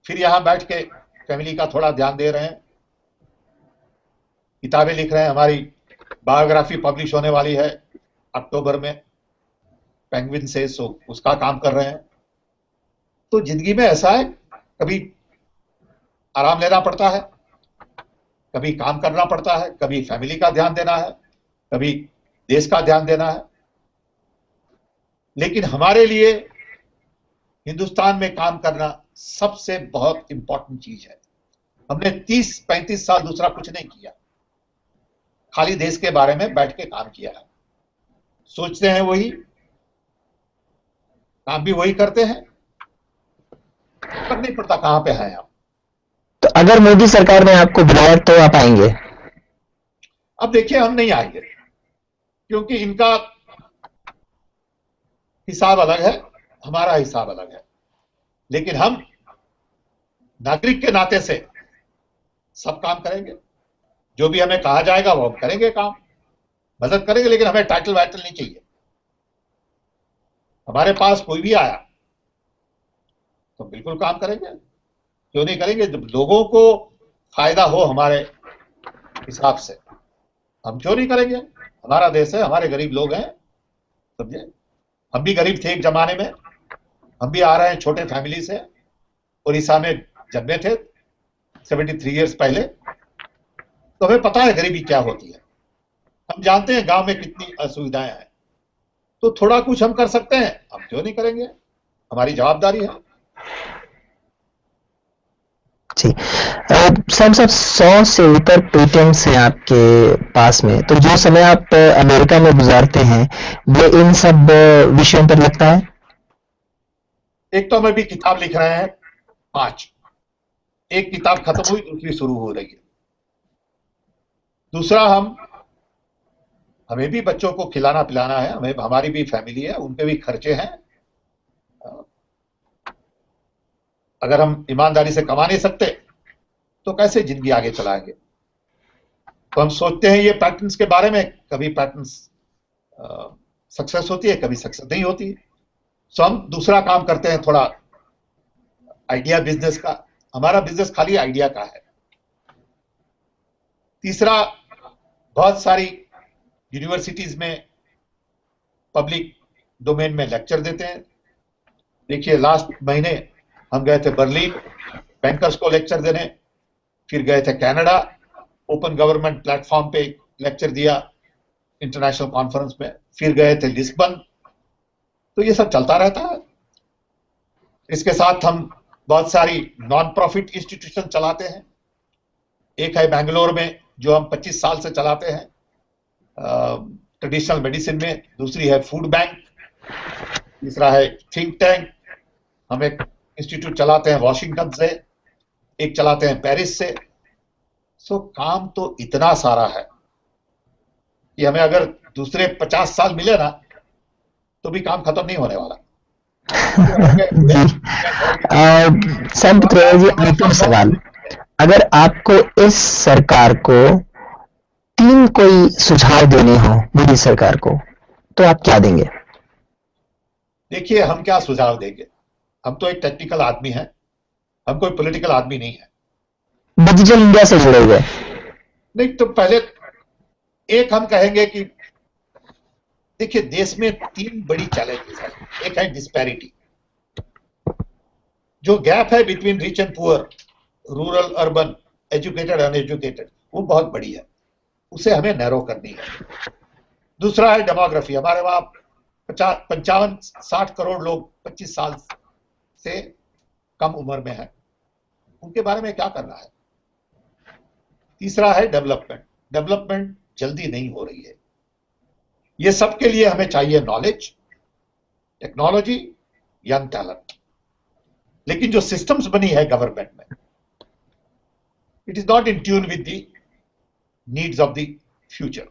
फिर यहां बैठ के फैमिली का थोड़ा ध्यान दे रहे हैं, किताबें लिख रहे हैं। हमारी बायोग्राफी पब्लिश होने वाली है अक्टूबर में पेंगुइन से, सो उसका काम कर रहे हैं। तो जिंदगी में ऐसा है, कभी आराम लेना पड़ता है, कभी काम करना पड़ता है, कभी फैमिली का ध्यान देना है, कभी देश का ध्यान देना है। लेकिन हमारे लिए हिंदुस्तान में काम करना सबसे बहुत इंपॉर्टेंट चीज है। हमने 30-35 साल दूसरा कुछ नहीं किया, खाली देश के बारे में बैठ के काम किया है। सोचते हैं वही, काम भी वही करते हैं, फर्क नहीं पड़ता कहां पे हैं आप। तो अगर मोदी सरकार ने आपको बुलाया तो आप आएंगे? अब देखिए, हम नहीं आएंगे क्योंकि इनका हिसाब अलग है, हमारा हिसाब अलग है। लेकिन हम नागरिक के नाते से सब काम करेंगे, जो भी हमें कहा जाएगा वो हम करेंगे, काम मदद करेंगे, लेकिन हमें टाइटल वाइटल नहीं चाहिए। हमारे पास कोई भी आया तो बिल्कुल काम करेंगे, क्यों नहीं करेंगे? जब लोगों को फायदा हो हमारे हिसाब से, हम क्यों नहीं करेंगे? हमारा देश है, हमारे गरीब लोग हैं, समझे? हम भी गरीब थे एक जमाने में, हम भी आ रहे हैं छोटे फैमिली से, उड़ीसा में जन्मे थे 73 ईयर्स पहले, तो हमें पता है गरीबी क्या होती है। हम जानते हैं गांव में कितनी असुविधाएं हैं, तो थोड़ा कुछ हम कर सकते हैं, हम क्यों नहीं करेंगे? हमारी जवाबदारी है। जी। सैम साहब, 100 से ऊपर पेटेंट्स हैं आपके पास में, तो जो समय आप अमेरिका में गुजारते हैं वो इन सब विषयों पर लगता है? एक तो हमें भी किताब लिख रहे हैं 5, एक किताब खत्म हुई, दूसरी शुरू हो रही है। दूसरा, हमें भी बच्चों को खिलाना पिलाना है, हमें, हमारी भी फैमिली है, उनके भी खर्चे हैं। अगर हम ईमानदारी से कमा नहीं सकते तो कैसे जिंदगी आगे चलाएंगे? तो हम सोचते हैं ये पैटर्न्स के बारे में, कभी पैटर्न्स सक्सेस होती है, कभी सक्सेस नहीं होती। सो हम दूसरा काम करते हैं, थोड़ा आइडिया बिजनेस का। हमारा बिजनेस खाली आइडिया का है। तीसरा, बहुत सारी यूनिवर्सिटीज में पब्लिक डोमेन में लेक्चर देते हैं। देखिए, लास्ट महीने हम गए थे बर्लिन बैंकर्स को लेक्चर देने, फिर गए थे कनाडा, ओपन गवर्नमेंट प्लेटफॉर्म पे लेक्चर दिया इंटरनेशनल कॉन्फ्रेंस में, फिर गए थे लिस्बन। तो ये सब चलता रहता है। इसके साथ हम बहुत सारी नॉन प्रॉफिट इंस्टीट्यूशन चलाते हैं। एक है बेंगलोर में जो हम 25 साल से चलाते हैं ट्रेडिशनल मेडिसिन में, दूसरी है फूड बैंक, तीसरा है थिंक टैंक। हम एक इंस्टीट्यूट चलाते हैं वॉशिंगटन से, एक चलाते हैं पेरिस से। सो काम तो इतना सारा है कि हमें अगर दूसरे 50 साल मिले ना तो भी काम खत्म नहीं होने वाला। सैम पित्रोदा जी, अंतिम सवाल, अगर आपको इस सरकार को 3 कोई सुझाव देने हो, मोदी सरकार को, तो आप क्या देंगे? देखिए, हम क्या सुझाव देंगे? हम तो एक टेक्निकल आदमी हैं, हम कोई पॉलिटिकल आदमी नहीं है। डिजिटल इंडिया से जुड़े हुए नहीं, तो पहले एक हम कहेंगे कि देखिए, देश में 3 बड़ी चैलेंजेस हैं। एक है डिस्पैरिटी, जो गैप है between rich and poor, rural urban, educated uneducated, वो बहुत बड़ी है, उसे हमें नैरो करनी है। दूसरा है डेमोग्राफी, हमारे वहां 55-60 करोड़ लोग 25 साल से कम उम्र में हैं, उनके बारे में क्या करना है। तीसरा है डेवलपमेंट, डेवलपमेंट जल्दी नहीं हो रही है। ये सब के लिए हमें चाहिए नॉलेज, टेक्नोलॉजी, यंग टैलेंट। लेकिन जो सिस्टम्स बनी है गवर्नमेंट में, it is not in tune with the needs of the future.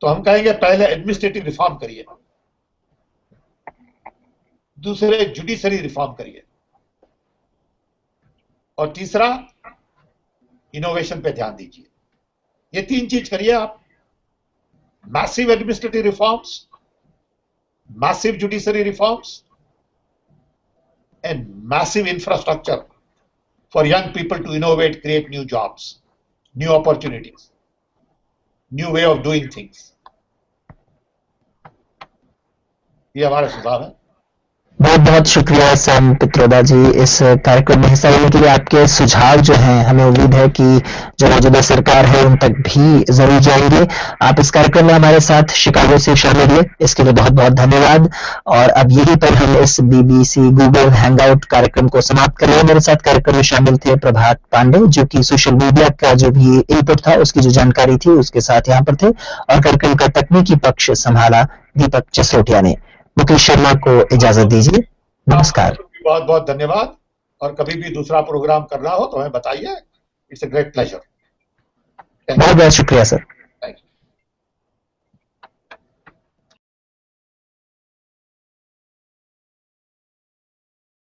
तो हम कहेंगे पहले एडमिनिस्ट्रेटिव रिफॉर्म करिए, दूसरे जुडिशरी रिफॉर्म करिए, और तीसरा इनोवेशन पे ध्यान दीजिए। ये 3 चीज करिए आप, massive administrative reforms, massive judiciary reforms and massive infrastructure for young people to innovate, create new jobs, new opportunities, new way of doing things. ये हमारा सुझाव है। बहुत बहुत शुक्रिया सैम पित्रोदा जी इस कार्यक्रम में हिस्सा लेने के लिए। आपके सुझाव जो हैं हमें उम्मीद है कि जो मौजूदा सरकार है उन तक भी जरूर जाएंगे। आप इस कार्यक्रम में हमारे साथ शिकागो से शामिल हुए, इसके लिए बहुत बहुत धन्यवाद। और अब यहीं पर हम इस BBC गूगल हैंगआउट कार्यक्रम को समाप्त कर रहे हैं। मेरे साथ कार्यक्रम में शामिल थे प्रभात पांडे, जो कि सोशल मीडिया का जो भी इनपुट था उसकी जो जानकारी थी उसके साथ यहाँ पर थे, और कार्यक्रम का तकनीकी पक्ष संभाला दीपक जसरोटिया ने। मुकेश शर्मा को इजाजत दीजिए, नमस्कार। बहुत बहुत धन्यवाद, और कभी भी दूसरा प्रोग्राम करना हो तो हमें बताइए। It's a great pleasure. बहुत बहुत शुक्रिया सर।